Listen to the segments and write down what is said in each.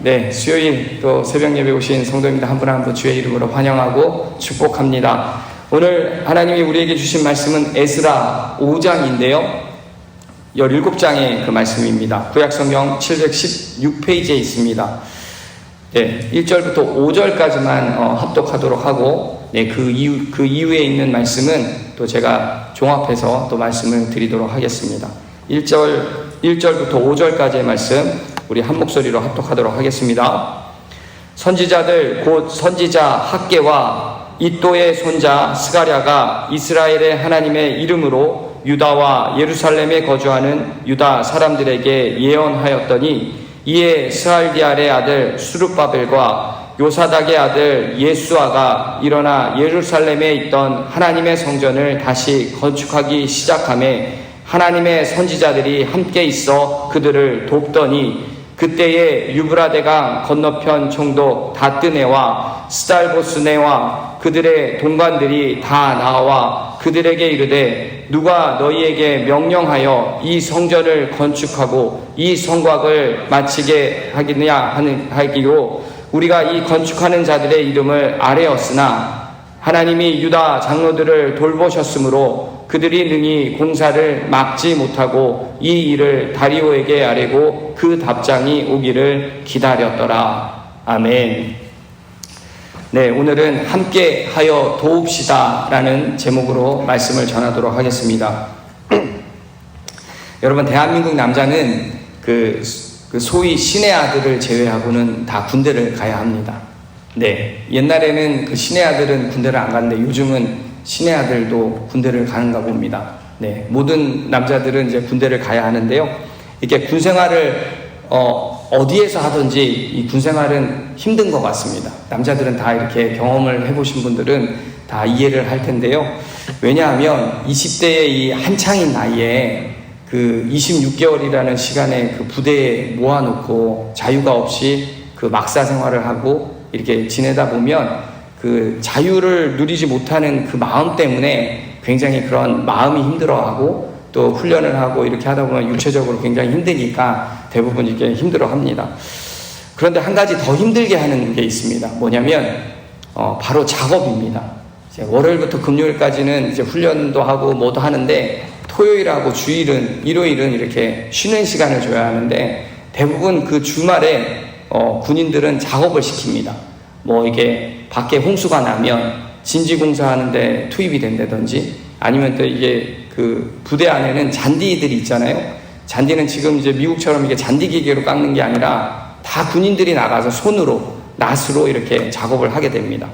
네, 수요일 또 새벽 예배 오신 성도님들 한 분 한 분 주의 이름으로 환영하고 축복합니다. 오늘 하나님이 우리에게 주신 말씀은 에스라 5장인데요. 17장의 그 말씀입니다. 구약성경 716페이지에 있습니다. 네, 1절부터 5절까지만 합독하도록 하고, 네, 그 이후에 있는 말씀은 또 제가 종합해서 또 말씀을 드리도록 하겠습니다. 1절부터 5절까지의 말씀 우리 한 목소리로 합독하도록 하겠습니다. 선지자들 곧 선지자 학개와 이또의 손자 스가랴가 이스라엘의 하나님의 이름으로 유다와 예루살렘에 거주하는 유다 사람들에게 예언하였더니, 이에 스알디알의 아들 수룹바벨과 요사닥의 아들 예수아가 일어나 예루살렘에 있던 하나님의 성전을 다시 건축하기 시작하매 하나님의 선지자들이 함께 있어 그들을 돕더니, 그때에 유브라데강 건너편 총독 다뜨네와 스달보스네와 그들의 동관들이 다 나와 그들에게 이르되, 누가 너희에게 명령하여 이 성전을 건축하고 이 성곽을 마치게 하겠느냐 하기로 우리가 이 건축하는 자들의 이름을 아뢰었으나, 하나님이 유다 장로들을 돌보셨으므로 그들이 능히 공사를 막지 못하고 이 일을 다리오에게 아뢰고 그 답장이 오기를 기다렸더라. 아멘. 네, 오늘은 함께 하여 도웁시다 라는 제목으로 말씀을 전하도록 하겠습니다. 여러분, 대한민국 남자는 그 소위 신의 아들을 제외하고는 다 군대를 가야 합니다. 네, 옛날에는 그 신의 아들은 군대를 안 갔는데 요즘은 신의 아들도 군대를 가는가 봅니다. 네, 모든 남자들은 이제 군대를 가야 하는데요. 이렇게 군 생활을 어디에서 하든지 이 군 생활은 힘든 것 같습니다. 남자들은 다 이렇게 경험을 해보신 분들은 다 이해를 할 텐데요. 왜냐하면 20대의 이 한창인 나이에 그 26개월이라는 시간에 그 부대에 모아놓고 자유가 없이 그 막사 생활을 하고 이렇게 지내다 보면 그 자유를 누리지 못하는 그 마음 때문에 굉장히 그런 마음이 힘들어하고, 또 훈련을 하고 이렇게 하다 보면 육체적으로 굉장히 힘드니까 대부분 이렇게 힘들어합니다. 그런데 한 가지 더 힘들게 하는 게 있습니다. 뭐냐면 바로 작업입니다. 이제 월요일부터 금요일까지는 이제 훈련도 하고 뭐도 하는데, 토요일하고 주일은 일요일은 이렇게 쉬는 시간을 줘야 하는데, 대부분 그 주말에 군인들은 작업을 시킵니다. 뭐 이게 밖에 홍수가 나면 진지공사하는데 투입이 된다든지, 아니면 또 이게 그 부대 안에는 잔디들이 있잖아요. 잔디는 지금 이제 미국처럼 이게 잔디 기계로 깎는 게 아니라 다 군인들이 나가서 손으로 낫으로 이렇게 작업을 하게 됩니다.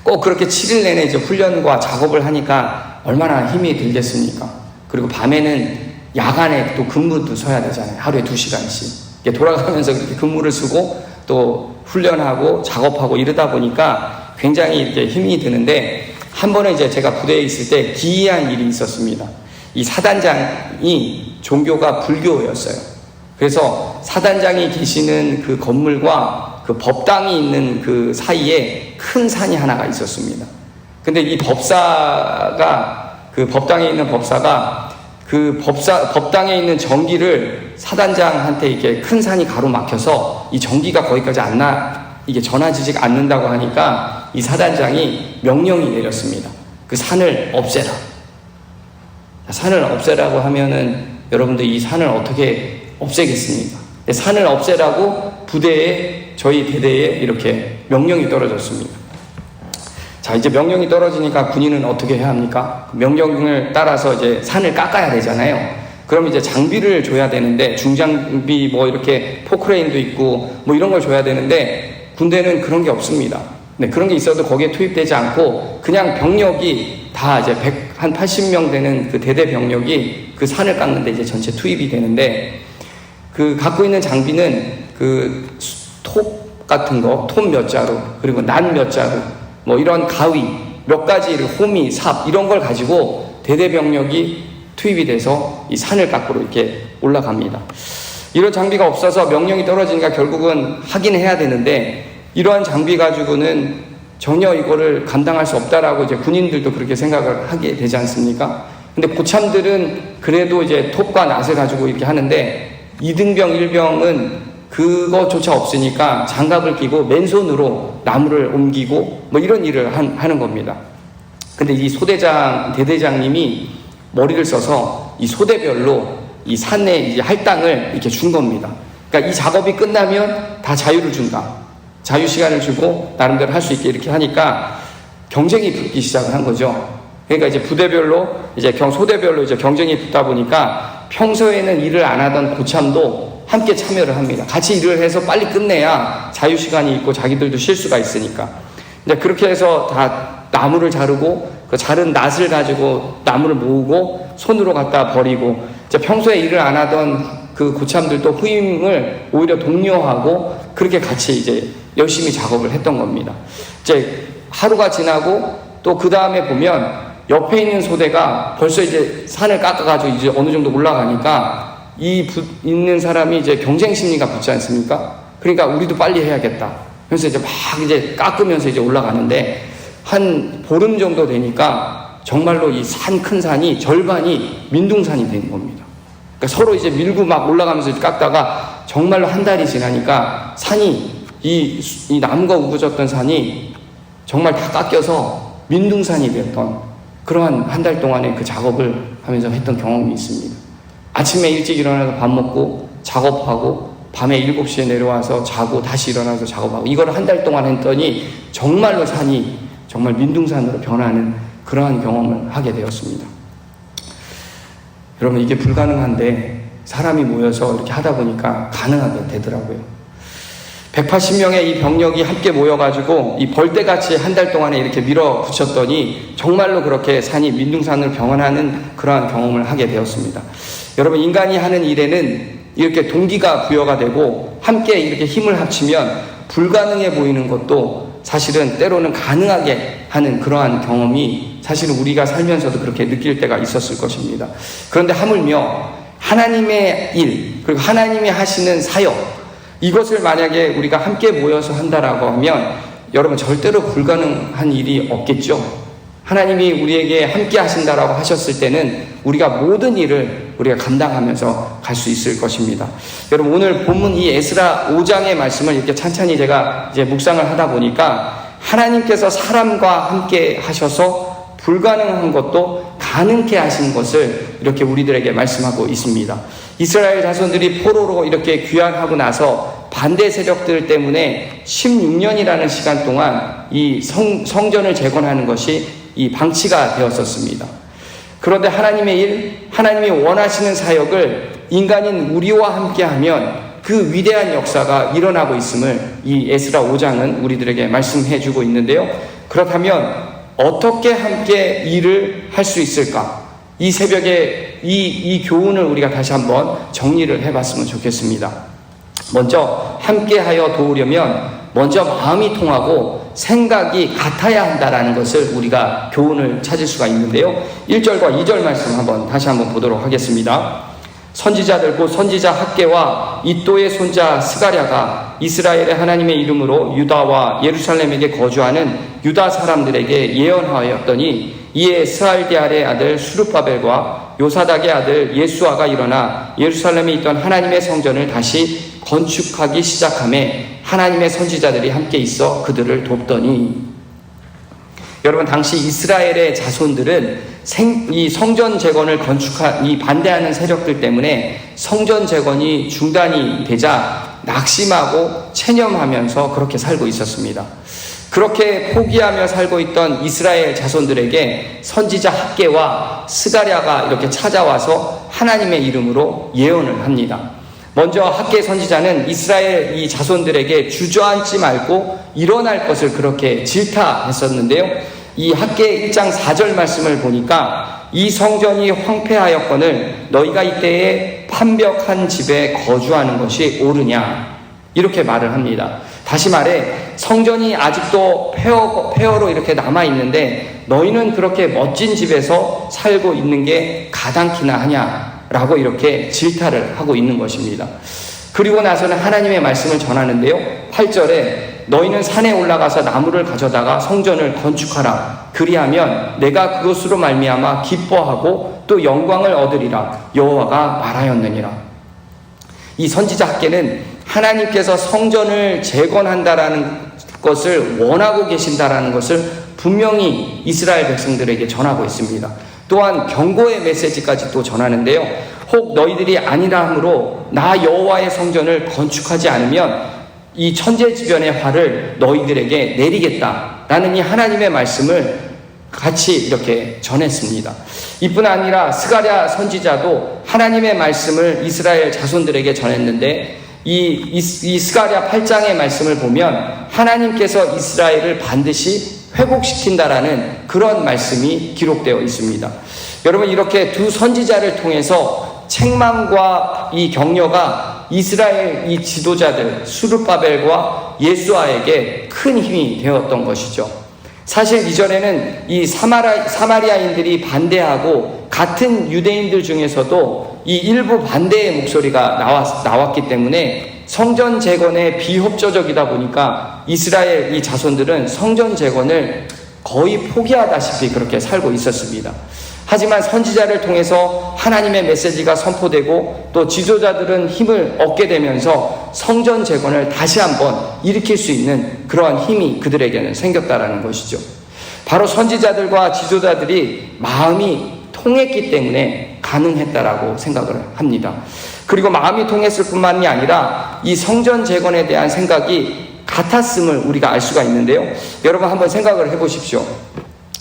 꼭 그렇게 7일 내내 이제 훈련과 작업을 하니까 얼마나 힘이 들겠습니까? 그리고 밤에는 야간에 또 근무도 서야 되잖아요. 하루에 2시간씩 돌아가면서 그렇게 근무를 쓰고 또 훈련하고 작업하고 이러다 보니까 굉장히 이렇게 힘이 드는데, 한 번은 이제 제가 부대에 있을 때 기이한 일이 있었습니다. 이 사단장이 종교가 불교였어요. 그래서 사단장이 계시는 그 건물과 그 법당이 있는 그 사이에 큰 산이 하나가 있었습니다. 근데 이 법사가, 그 법당에 있는 법사가 그 법당에 있는 전기를 사단장한테 이렇게 큰 산이 가로막혀서 이 전기가 거기까지 이게 전해지지 않는다고 하니까 이 사단장이 명령이 내렸습니다. 그 산을 없애라. 산을 없애라고 하면은 여러분들 이 산을 어떻게 없애겠습니까? 산을 없애라고 부대에, 저희 대대에 이렇게 명령이 떨어졌습니다. 자, 이제 명령이 떨어지니까 군인은 어떻게 해야 합니까? 명령을 따라서 이제 산을 깎아야 되잖아요. 그럼 이제 장비를 줘야 되는데, 중장비 뭐 이렇게 포크레인도 있고 뭐 이런 걸 줘야 되는데, 군대는 그런 게 없습니다. 네, 그런 게 있어도 거기에 투입되지 않고 그냥 병력이 다 이제 한 80명 되는 그 대대 병력이 그 산을 깎는데 이제 전체 투입이 되는데, 그 갖고 있는 장비는 그 톱 같은 거, 톱 몇 자루, 그리고 난 몇 자루, 뭐 이런 가위 몇 가지, 호미, 삽 이런 걸 가지고 대대 병력이 투입이 돼서 이 산을 깎으러 이렇게 올라갑니다. 이런 장비가 없어서 명령이 떨어지니까 결국은 하긴 해야 되는데, 이러한 장비 가지고는 전혀 이거를 감당할 수 없다라고 이제 군인들도 그렇게 생각을 하게 되지 않습니까? 근데 고참들은 그래도 이제 톱과 낫을 가지고 이렇게 하는데, 2등병, 1병은 그거조차 없으니까 장갑을 끼고 맨손으로 나무를 옮기고 뭐 이런 일을 하는 겁니다. 근데 이 대대장님이 머리를 써서 이 소대별로 이 산에 이제 할당을 이렇게 준 겁니다. 그러니까 이 작업이 끝나면 다 자유를 준다. 자유 시간을 주고 나름대로 할 수 있게 이렇게 하니까 경쟁이 붙기 시작을 한 거죠. 그러니까 이제 부대별로 소대별로 이제 경쟁이 붙다 보니까 평소에는 일을 안 하던 고참도 함께 참여를 합니다. 같이 일을 해서 빨리 끝내야 자유 시간이 있고 자기들도 쉴 수가 있으니까. 이제 그렇게 해서 다 나무를 자르고 그 자른 낫을 가지고 나무를 모으고 손으로 갖다 버리고, 이제 평소에 일을 안 하던 그 고참들도 후임을 오히려 독려하고 그렇게 같이 이제 열심히 작업을 했던 겁니다. 이제 하루가 지나고 또 그 다음에 보면 옆에 있는 소대가 벌써 이제 산을 깎아가지고 이제 어느 정도 올라가니까 있는 사람이 이제 경쟁 심리가 붙지 않습니까? 그러니까 우리도 빨리 해야겠다. 그래서 이제 막 이제 깎으면서 이제 올라가는데 한 보름 정도 되니까 정말로 이 큰 산이 절반이 민둥산이 된 겁니다. 그러니까 서로 이제 밀고 막 올라가면서 깎다가 정말로 한 달이 지나니까 산이 이 나무가 우거졌던 산이 정말 다 깎여서 민둥산이 됐던 그러한 한 달 동안의 그 작업을 하면서 했던 경험이 있습니다. 아침에 일찍 일어나서 밥 먹고 작업하고 밤에 7시에 내려와서 자고 다시 일어나서 작업하고 이걸 한 달 동안 했더니 정말로 산이 정말 민둥산으로 변하는 그러한 경험을 하게 되었습니다. 여러분, 이게 불가능한데 사람이 모여서 이렇게 하다 보니까 가능하게 되더라고요. 180명의 이 병력이 함께 모여가지고 이 벌떼같이 한 달 동안에 이렇게 밀어붙였더니 정말로 그렇게 산이 민둥산으로 변하는 그러한 경험을 하게 되었습니다. 여러분, 인간이 하는 일에는 이렇게 동기가 부여가 되고 함께 이렇게 힘을 합치면 불가능해 보이는 것도 사실은 때로는 가능하게 하는 그러한 경험이 사실은 우리가 살면서도 그렇게 느낄 때가 있었을 것입니다. 그런데 하물며 하나님의 일, 그리고 하나님이 하시는 사역, 이것을 만약에 우리가 함께 모여서 한다라고 하면 여러분 절대로 불가능한 일이 없겠죠. 하나님이 우리에게 함께 하신다라고 하셨을 때는 우리가 모든 일을 우리가 감당하면서 갈 수 있을 것입니다. 여러분, 오늘 본문 이 에스라 5장의 말씀을 이렇게 찬찬히 제가 이제 묵상을 하다 보니까 하나님께서 사람과 함께 하셔서 불가능한 것도 가능케 하신 것을 이렇게 우리들에게 말씀하고 있습니다. 이스라엘 자손들이 포로로 이렇게 귀환하고 나서 반대 세력들 때문에 16년이라는 시간 동안 이 성전을 재건하는 것이 이 방치가 되었었습니다. 그런데 하나님의 일, 하나님이 원하시는 사역을 인간인 우리와 함께하면 그 위대한 역사가 일어나고 있음을 이 에스라 5장은 우리들에게 말씀해 주고 있는데요. 그렇다면 어떻게 함께 일을 할 수 있을까? 이 새벽에 이 교훈을 우리가 다시 한번 정리를 해봤으면 좋겠습니다. 먼저 함께하여 도우려면 먼저 마음이 통하고 생각이 같아야 한다라는 것을 우리가 교훈을 찾을 수가 있는데요. 1절과 2절 말씀 다시 한번 보도록 하겠습니다. 선지자들 곧 선지자 학개와 이또의 손자 스가랴가 이스라엘의 하나님의 이름으로 유다와 예루살렘에게 거주하는 유다 사람들에게 예언하였더니 이에 스알디알의 아들 수르바벨과 요사닥의 아들 예수아가 일어나 예루살렘에 있던 하나님의 성전을 다시 건축하기 시작하며 하나님의 선지자들이 함께 있어 그들을 돕더니. 여러분, 당시 이스라엘의 자손들은 이 성전 재건을 이 반대하는 세력들 때문에 성전 재건이 중단이 되자 낙심하고 체념하면서 그렇게 살고 있었습니다. 그렇게 포기하며 살고 있던 이스라엘 자손들에게 선지자 학개와 스가랴가 이렇게 찾아와서 하나님의 이름으로 예언을 합니다. 먼저 학개 선지자는 이스라엘 이 자손들에게 주저앉지 말고 일어날 것을 그렇게 질타했었는데요. 이 학개 1장 4절 말씀을 보니까 이 성전이 황폐하였거늘 너희가 이때에 판벽한 집에 거주하는 것이 옳으냐, 이렇게 말을 합니다. 다시 말해 성전이 아직도 폐허로 이렇게 남아있는데 너희는 그렇게 멋진 집에서 살고 있는 게 가당키나 하냐라고 이렇게 질타를 하고 있는 것입니다. 그리고 나서는 하나님의 말씀을 전하는데요. 8절에 너희는 산에 올라가서 나무를 가져다가 성전을 건축하라. 그리하면 내가 그것으로 말미암아 기뻐하고 또 영광을 얻으리라. 여호와가 말하였느니라. 이 선지자 학개는 하나님께서 성전을 재건한다라는 것을 원하고 계신다라는 것을 분명히 이스라엘 백성들에게 전하고 있습니다. 또한 경고의 메시지까지 또 전하는데요. 혹 너희들이 아니라 함으로 나 여호와의 성전을 건축하지 않으면 이 천재지변의 화를 너희들에게 내리겠다라는 이 하나님의 말씀을 같이 이렇게 전했습니다. 이뿐 아니라 스가랴 선지자도 하나님의 말씀을 이스라엘 자손들에게 전했는데 이 스가랴 8장의 말씀을 보면 하나님께서 이스라엘을 반드시 회복시킨다라는 그런 말씀이 기록되어 있습니다. 여러분, 이렇게 두 선지자를 통해서 책망과 이 격려가 이스라엘 이 지도자들 수르바벨과 예수아에게 큰 힘이 되었던 것이죠. 사실 이전에는 이 사마리아인들이 반대하고 같은 유대인들 중에서도 이 일부 반대의 목소리가 나왔기 때문에 성전 재건에 비협조적이다 보니까 이스라엘 이 자손들은 성전 재건을 거의 포기하다시피 그렇게 살고 있었습니다. 하지만 선지자를 통해서 하나님의 메시지가 선포되고 또 지도자들은 힘을 얻게 되면서 성전 재건을 다시 한번 일으킬 수 있는 그러한 힘이 그들에게는 생겼다라는 것이죠. 바로 선지자들과 지도자들이 마음이 통했기 때문에 가능했다라고 생각을 합니다. 그리고 마음이 통했을 뿐만이 아니라 이 성전 재건에 대한 생각이 같았음을 우리가 알 수가 있는데요. 여러분 한번 생각을 해보십시오.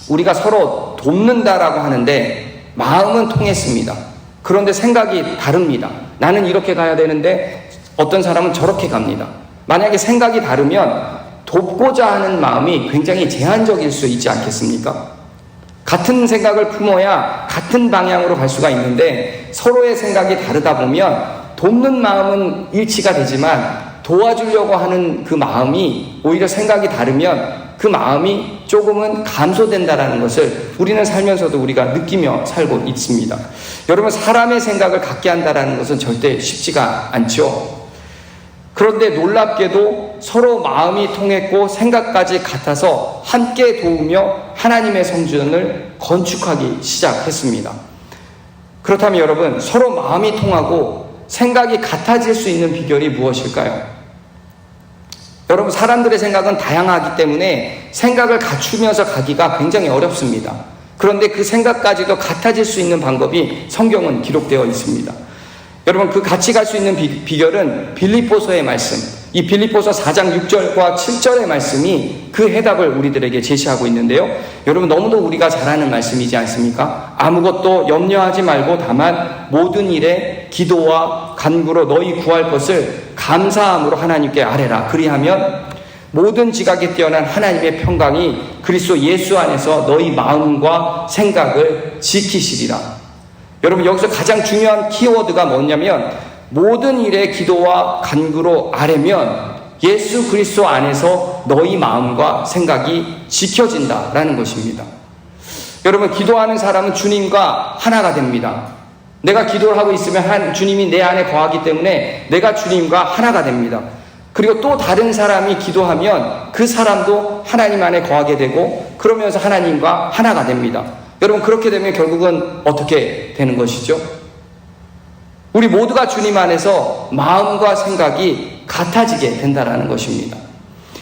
우리가 서로 돕는다라고 하는데 마음은 통했습니다. 그런데 생각이 다릅니다. 나는 이렇게 가야 되는데 어떤 사람은 저렇게 갑니다. 만약에 생각이 다르면 돕고자 하는 마음이 굉장히 제한적일 수 있지 않겠습니까? 같은 생각을 품어야 같은 방향으로 갈 수가 있는데 서로의 생각이 다르다 보면 돕는 마음은 일치가 되지만 도와주려고 하는 그 마음이 오히려 생각이 다르면 그 마음이 조금은 감소된다라는 것을 우리는 살면서도 우리가 느끼며 살고 있습니다. 여러분, 사람의 생각을 갖게 한다라는 것은 절대 쉽지가 않죠. 그런데 놀랍게도 서로 마음이 통했고 생각까지 같아서 함께 도우며 하나님의 성전을 건축하기 시작했습니다. 그렇다면 여러분, 서로 마음이 통하고 생각이 같아질 수 있는 비결이 무엇일까요? 여러분, 사람들의 생각은 다양하기 때문에 생각을 갖추면서 가기가 굉장히 어렵습니다. 그런데 그 생각까지도 같아질 수 있는 방법이 성경은 기록되어 있습니다. 여러분, 그 같이 갈 수 있는 비결은 빌립보서의 말씀, 이 빌립보서 4장 6절과 7절의 말씀이 그 해답을 우리들에게 제시하고 있는데요. 여러분, 너무도 우리가 잘 아는 말씀이지 않습니까? 아무것도 염려하지 말고 다만 모든 일에 기도와 간구로 너희 구할 것을 감사함으로 하나님께 아뢰라. 그리하면 모든 지각에 뛰어난 하나님의 평강이 그리스도 예수 안에서 너희 마음과 생각을 지키시리라. 여러분, 여기서 가장 중요한 키워드가 뭐냐면 모든 일에 기도와 간구로 아뢰면 예수 그리스도 안에서 너희 마음과 생각이 지켜진다라는 것입니다. 여러분, 기도하는 사람은 주님과 하나가 됩니다. 내가 기도를 하고 있으면 주님이 내 안에 거하기 때문에 내가 주님과 하나가 됩니다. 그리고 또 다른 사람이 기도하면 그 사람도 하나님 안에 거하게 되고 그러면서 하나님과 하나가 됩니다. 여러분, 그렇게 되면 결국은 어떻게 되는 것이죠? 우리 모두가 주님 안에서 마음과 생각이 같아지게 된다는 것입니다.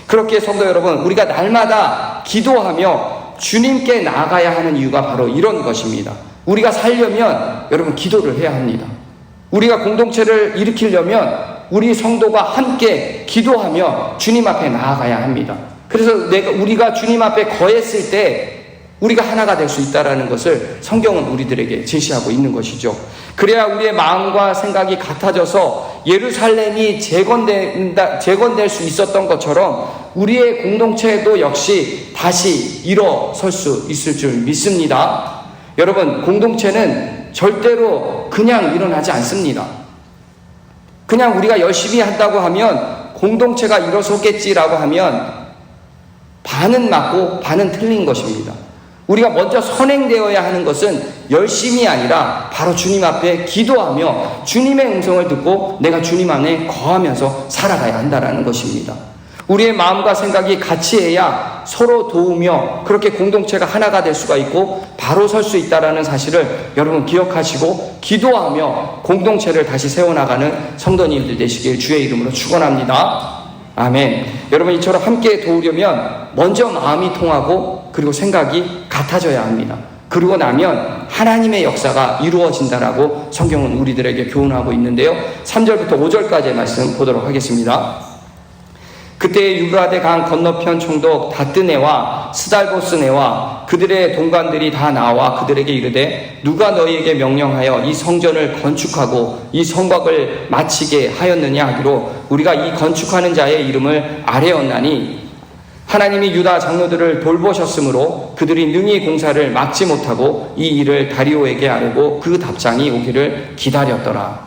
그렇게 성도 여러분, 우리가 날마다 기도하며 주님께 나아가야 하는 이유가 바로 이런 것입니다. 우리가 살려면 여러분 기도를 해야 합니다. 우리가 공동체를 일으키려면 우리 성도가 함께 기도하며 주님 앞에 나아가야 합니다. 그래서 우리가 주님 앞에 거했을 때 우리가 하나가 될 수 있다는 것을 성경은 우리들에게 제시하고 있는 것이죠. 그래야 우리의 마음과 생각이 같아져서 예루살렘이 재건될 수 있었던 것처럼 우리의 공동체도 역시 다시 일어설 수 있을 줄 믿습니다. 여러분, 공동체는 절대로 그냥 일어나지 않습니다. 그냥 우리가 열심히 한다고 하면 공동체가 일어서겠지라고 하면 반은 맞고 반은 틀린 것입니다. 우리가 먼저 선행되어야 하는 것은 열심이 아니라 바로 주님 앞에 기도하며 주님의 음성을 듣고 내가 주님 안에 거하면서 살아가야 한다는 것입니다. 우리의 마음과 생각이 같이 해야 서로 도우며 그렇게 공동체가 하나가 될 수가 있고 바로 설 수 있다는 사실을 여러분 기억하시고 기도하며 공동체를 다시 세워나가는 성도님들 되시길 주의 이름으로 축원합니다. 아멘. 여러분, 이처럼 함께 도우려면 먼저 마음이 통하고 그리고 생각이 같아져야 합니다. 그러고 나면 하나님의 역사가 이루어진다라고 성경은 우리들에게 교훈하고 있는데요. 3절부터 5절까지의 말씀 보도록 하겠습니다. 그때 유브라데 강 건너편 총독 다뜨네와 스달보스네와 그들의 동관들이 다 나와 그들에게 이르되 누가 너희에게 명령하여 이 성전을 건축하고 이 성곽을 마치게 하였느냐 하기로 우리가 이 건축하는 자의 이름을 아뢰었나니 하나님이 유다 장로들을 돌보셨으므로 그들이 능히 공사를 막지 못하고 이 일을 다리오에게 아뢰고 그 답장이 오기를 기다렸더라.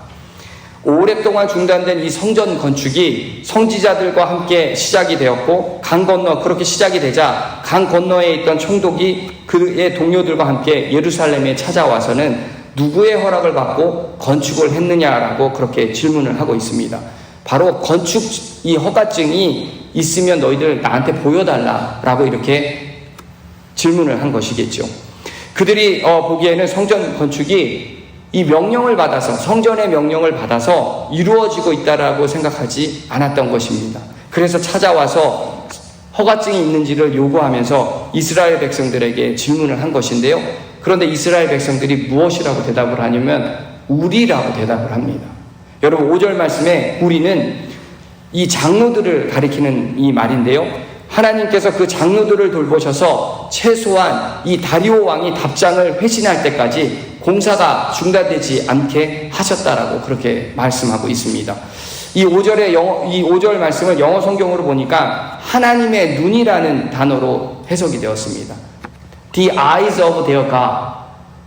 오랫동안 중단된 이 성전 건축이 성지자들과 함께 시작이 되었고 강 건너 그렇게 시작이 되자 강 건너에 있던 총독이 그의 동료들과 함께 예루살렘에 찾아와서는 누구의 허락을 받고 건축을 했느냐라고 그렇게 질문을 하고 있습니다. 바로 건축 이 허가증이 있으면 너희들 나한테 보여달라라고 이렇게 질문을 한 것이겠죠. 그들이 보기에는 성전 건축이 이 명령을 받아서 성전의 명령을 받아서 이루어지고 있다라고 생각하지 않았던 것입니다. 그래서 찾아와서 허가증이 있는지를 요구하면서 이스라엘 백성들에게 질문을 한 것인데요. 그런데 이스라엘 백성들이 무엇이라고 대답을 하냐면 우리라고 대답을 합니다. 여러분, 5절 말씀에 우리는 이 장로들을 가리키는 이 말인데요. 하나님께서 그 장로들을 돌보셔서 최소한 이 다리오 왕이 답장을 회신할 때까지 공사가 중단되지 않게 하셨다라고 그렇게 말씀하고 있습니다. 이 5절 말씀을 영어 성경으로 보니까 하나님의 눈이라는 단어로 해석이 되었습니다. The eyes of their God.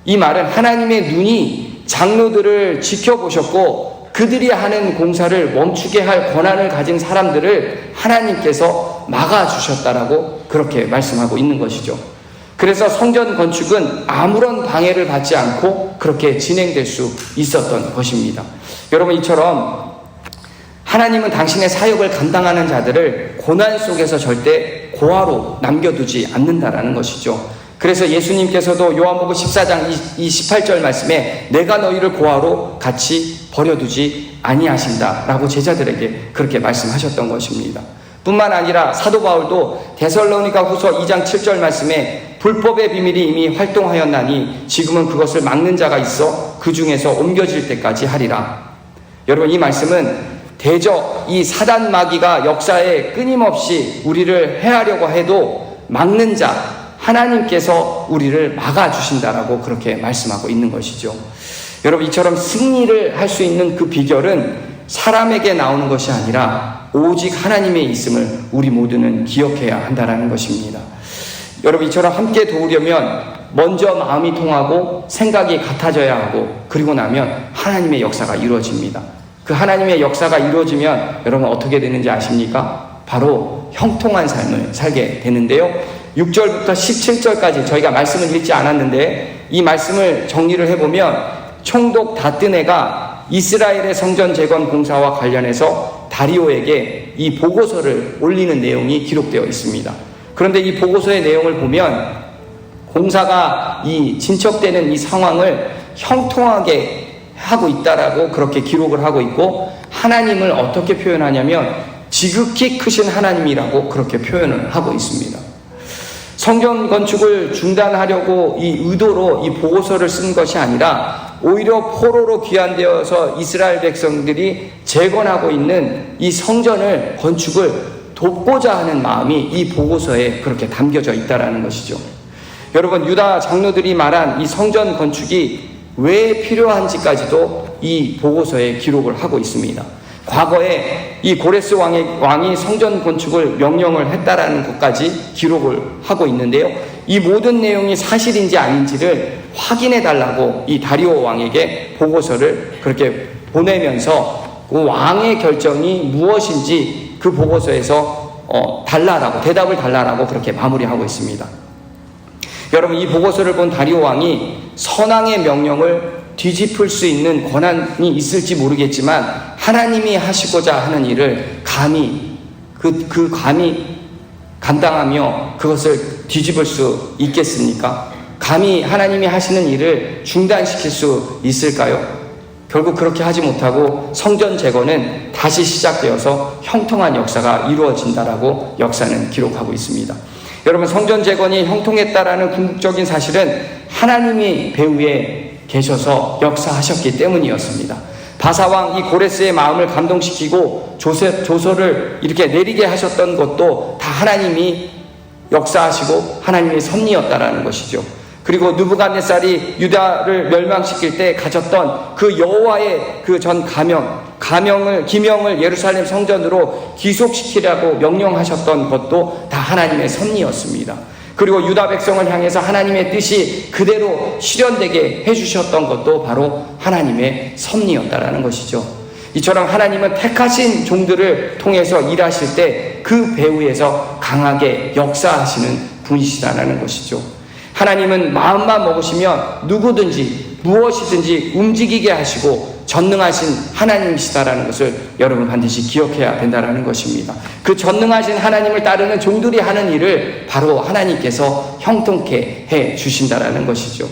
이 말은 하나님의 눈이 장로들을 지켜보셨고 그들이 하는 공사를 멈추게 할 권한을 가진 사람들을 하나님께서 막아주셨다라고 그렇게 말씀하고 있는 것이죠. 그래서 성전 건축은 아무런 방해를 받지 않고 그렇게 진행될 수 있었던 것입니다. 여러분, 이처럼 하나님은 당신의 사역을 감당하는 자들을 고난 속에서 절대 고아로 남겨두지 않는다라는 것이죠. 그래서 예수님께서도 요한복음 14장 28절 말씀에 내가 너희를 고아로 같이 버려두지 아니하신다라고 제자들에게 그렇게 말씀하셨던 것입니다. 뿐만 아니라 사도 바울도 데살로니가 후서 2장 7절 말씀에 불법의 비밀이 이미 활동하였나니 지금은 그것을 막는 자가 있어 그 중에서 옮겨질 때까지 하리라. 여러분, 이 말씀은 대적 이 사단 마귀가 역사에 끊임없이 우리를 해하려고 해도 막는 자 하나님께서 우리를 막아주신다라고 그렇게 말씀하고 있는 것이죠. 여러분, 이처럼 승리를 할 수 있는 그 비결은 사람에게 나오는 것이 아니라 오직 하나님의 있음을 우리 모두는 기억해야 한다는 것입니다. 여러분, 이처럼 함께 도우려면 먼저 마음이 통하고 생각이 같아져야 하고 그리고 나면 하나님의 역사가 이루어집니다. 그 하나님의 역사가 이루어지면 여러분 어떻게 되는지 아십니까? 바로 형통한 삶을 살게 되는데요. 6절부터 17절까지 저희가 말씀을 읽지 않았는데 이 말씀을 정리를 해보면 총독 다뜨네가 이스라엘의 성전 재건 공사와 관련해서 다리오에게 이 보고서를 올리는 내용이 기록되어 있습니다. 그런데 이 보고서의 내용을 보면 공사가 이 진척되는 이 상황을 형통하게 하고 있다라고 그렇게 기록을 하고 있고 하나님을 어떻게 표현하냐면 지극히 크신 하나님이라고 그렇게 표현을 하고 있습니다. 성전 건축을 중단하려고 이 의도로 이 보고서를 쓴 것이 아니라 오히려 포로로 귀환되어서 이스라엘 백성들이 재건하고 있는 이 성전을 건축을 돕고자 하는 마음이 이 보고서에 그렇게 담겨져 있다는 것이죠. 여러분, 유다 장로들이 말한 이 성전 건축이 왜 필요한지까지도 이 보고서에 기록을 하고 있습니다. 과거에 이 고레스 왕이 성전 건축을 명령을 했다라는 것까지 기록을 하고 있는데요. 이 모든 내용이 사실인지 아닌지를 확인해 달라고 이 다리오 왕에게 보고서를 그렇게 보내면서 그 왕의 결정이 무엇인지 그 보고서에서 대답을 달라라고 그렇게 마무리하고 있습니다. 여러분, 이 보고서를 본 다리오 왕이 선왕의 명령을 뒤집을 수 있는 권한이 있을지 모르겠지만 하나님이 하시고자 하는 일을 감히 그 감히 감당하며 그것을 뒤집을 수 있겠습니까? 감히 하나님이 하시는 일을 중단시킬 수 있을까요? 결국 그렇게 하지 못하고 성전 재건은 다시 시작되어서 형통한 역사가 이루어진다라고 역사는 기록하고 있습니다. 여러분, 성전 재건이 형통했다라는 궁극적인 사실은 하나님이 배후에 계셔서 역사하셨기 때문이었습니다. 바사왕 이 고레스의 마음을 감동시키고 조서를 이렇게 내리게 하셨던 것도 다 하나님이 역사하시고 하나님의 섭리였다라는 것이죠. 그리고 느부갓네살이 유다를 멸망시킬 때 가졌던 그 여호와의 그 전 기명을 예루살렘 성전으로 귀속시키라고 명령하셨던 것도 다 하나님의 섭리였습니다. 그리고 유다 백성을 향해서 하나님의 뜻이 그대로 실현되게 해주셨던 것도 바로 하나님의 섭리였다라는 것이죠. 이처럼 하나님은 택하신 종들을 통해서 일하실 때 그 배후에서 강하게 역사하시는 분이시다라는 것이죠. 하나님은 마음만 먹으시면 누구든지 무엇이든지 움직이게 하시고 전능하신 하나님이시다라는 것을 여러분 반드시 기억해야 된다라는 것입니다. 그 전능하신 하나님을 따르는 종들이 하는 일을 바로 하나님께서 형통케 해 주신다라는 것이죠.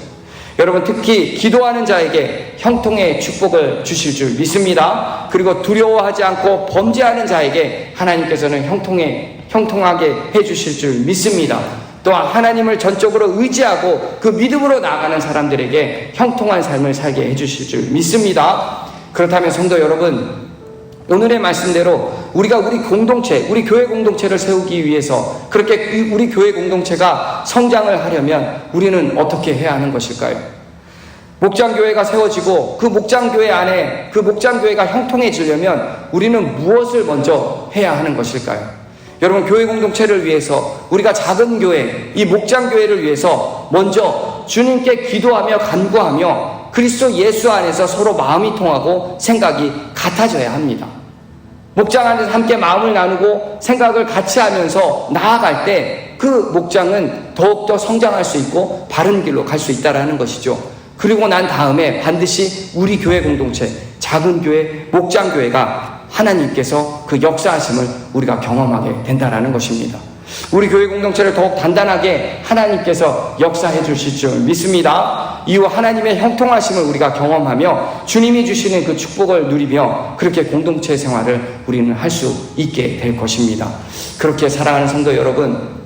여러분, 특히 기도하는 자에게 형통의 축복을 주실 줄 믿습니다. 그리고 두려워하지 않고 범죄하는 자에게 하나님께서는 형통하게 해 주실 줄 믿습니다. 또한 하나님을 전적으로 의지하고 그 믿음으로 나아가는 사람들에게 형통한 삶을 살게 해주실 줄 믿습니다. 그렇다면 성도 여러분, 오늘의 말씀대로 우리가 우리 교회 공동체를 세우기 위해서, 그렇게 우리 교회 공동체가 성장을 하려면 우리는 어떻게 해야 하는 것일까요? 목장교회가 세워지고 그 목장교회 안에 그 목장교회가 형통해지려면 우리는 무엇을 먼저 해야 하는 것일까요? 여러분, 교회 공동체를 위해서, 우리가 작은 교회, 이 목장교회를 위해서 먼저 주님께 기도하며 간구하며 그리스도 예수 안에서 서로 마음이 통하고 생각이 같아져야 합니다. 목장 안에서 함께 마음을 나누고 생각을 같이 하면서 나아갈 때 그 목장은 더욱더 성장할 수 있고 바른 길로 갈 수 있다는 것이죠. 그리고 난 다음에 반드시 우리 교회 공동체, 작은 교회, 목장교회가 하나님께서 그 역사하심을 우리가 경험하게 된다는 것입니다. 우리 교회 공동체를 더욱 단단하게 하나님께서 역사해 주실 줄 믿습니다. 이후 하나님의 형통하심을 우리가 경험하며 주님이 주시는 그 축복을 누리며 그렇게 공동체 생활을 우리는 할 수 있게 될 것입니다. 그렇게 사랑하는 성도 여러분,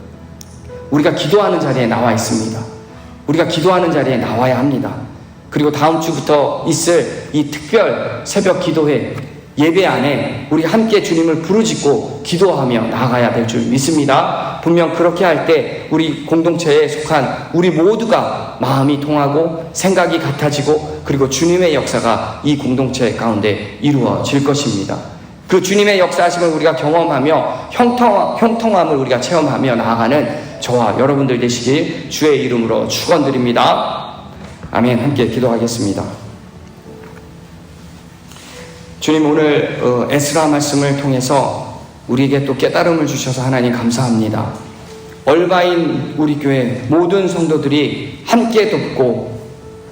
우리가 기도하는 자리에 나와 있습니다. 우리가 기도하는 자리에 나와야 합니다. 그리고 다음 주부터 있을 이 특별 새벽 기도회 예배 안에 우리 함께 주님을 부르짖고 기도하며 나아가야 될 줄 믿습니다. 분명 그렇게 할 때 우리 공동체에 속한 우리 모두가 마음이 통하고 생각이 같아지고 그리고 주님의 역사가 이 공동체 가운데 이루어질 것입니다. 그 주님의 역사하심을 우리가 경험하며 형통함을 우리가 체험하며 나아가는 저와 여러분들 되시길 주의 이름으로 축원드립니다. 아멘. 함께 기도하겠습니다. 주님, 오늘 에스라 말씀을 통해서 우리에게 또 깨달음을 주셔서 하나님 감사합니다. 얼바인 우리 교회 모든 성도들이 함께 돕고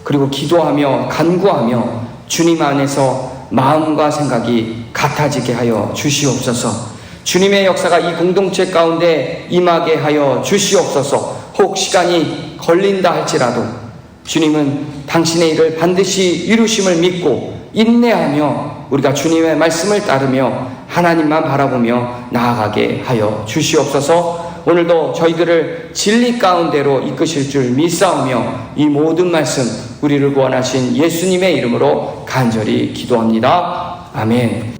그리고 기도하며 간구하며 주님 안에서 마음과 생각이 같아지게 하여 주시옵소서. 주님의 역사가 이 공동체 가운데 임하게 하여 주시옵소서. 혹 시간이 걸린다 할지라도 주님은 당신의 일을 반드시 이루심을 믿고 인내하며 우리가 주님의 말씀을 따르며 하나님만 바라보며 나아가게 하여 주시옵소서. 오늘도 저희들을 진리 가운데로 이끄실 줄 믿사오며 이 모든 말씀 우리를 구원하신 예수님의 이름으로 간절히 기도합니다. 아멘.